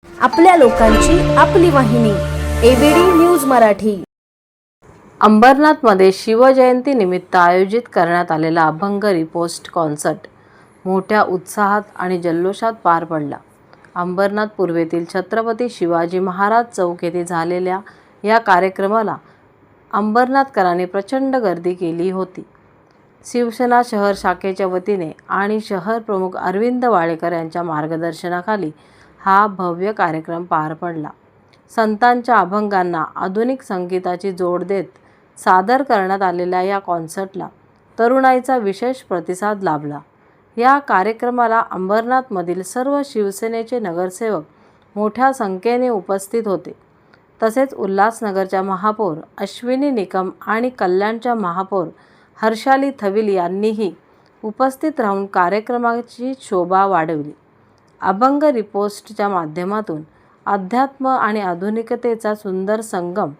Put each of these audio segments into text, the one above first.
आपल्या लोकांची आपली वाहिनी एबीडी न्यूज मराठी। अंबरनाथमध्ये शिवजयंती निमित्त आयोजित करण्यात आलेला अभंग रिपोस्ट कॉन्सर्ट मोठ्या उत्साहात आणि जल्लोषात पार पडला। अंबरनाथ पूर्वेतील छत्रपती शिवाजी महाराज चौक येथे झालेल्या या कार्यक्रमाला अंबरनाथकरांनी प्रचंड गर्दी केली होती। शिवसेना शहर शाखेच्या वतीने आणि शहर प्रमुख अरविंद वाळेकर यांच्या मार्गदर्शनाखाली हा भव्य कार्यक्रम पार पडला। संतांच्या अभंगांना आधुनिक संगीताची जोड देत सादर करण्यात आलेल्या या कॉन्सर्टला तरुणाईचा विशेष प्रतिसाद लाभला। या कार्यक्रमाला अंबरनाथमधील सर्व शिवसेनेचे नगरसेवक मोठ्या संख्येने उपस्थित होते। तसेच उल्हासनगरच्या महापौर अश्विनी निकम आणि कल्याणच्या महापौर हर्षाली थविल यांनीही उपस्थित राहून कार्यक्रमाची शोभा वाढवली। अभंग रिपोस्टच्या माध्यमातून अध्यात्म आणि आधुनिकतेचा सुंदर संगम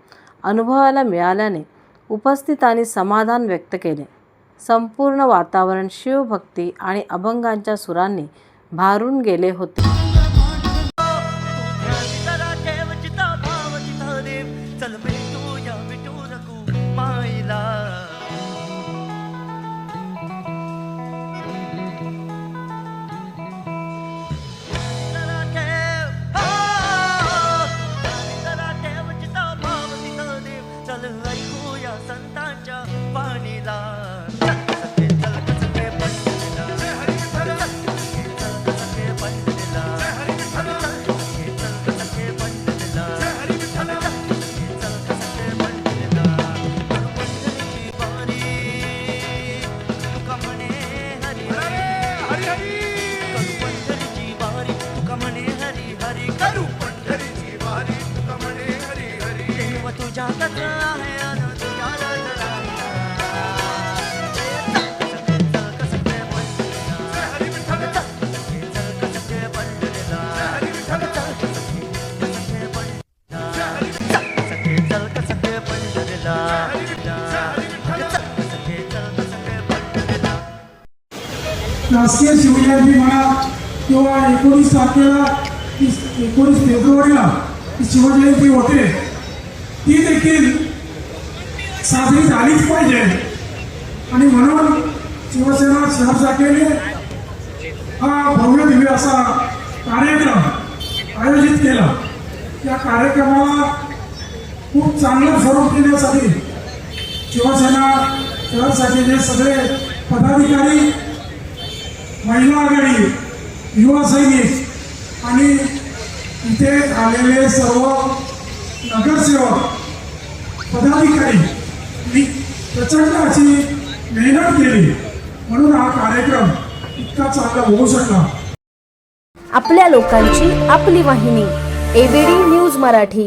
अनुभवायला मिळाल्याने उपस्थितांनी समाधान व्यक्त केले। संपूर्ण वातावरण शिवभक्ती आणि अभंगांच्या सुरांनी भारून गेले होते। संतांच्या पाणीला राष्ट्रीय शिवजयंती म्हणा किंवा 19 तारखेला 19 फेब्रुवारीला शिवजयंती होते, ती देखील साजरी झालीच पाहिजे। आणि म्हणून शिवसेना शहर शाखेने हा भव्य दिव्य असा कार्यक्रम आयोजित केला। त्या कार्यक्रमाला खूप चांगलं स्वरूप देण्यासाठी शिवसेना शहर शाखेचे सगळे पदाधिकारी, महिला आघाडी, युवा सैनिक आणि इथे आलेले सर्व नगरसेवक पदाधिकारी प्रचंड अशी मेहनत केली, म्हणून हा कार्यक्रम इतका चांगला होऊ शकला। आपल्या लोकांची आपली वाहिनी एबीडी न्यूज मराठी।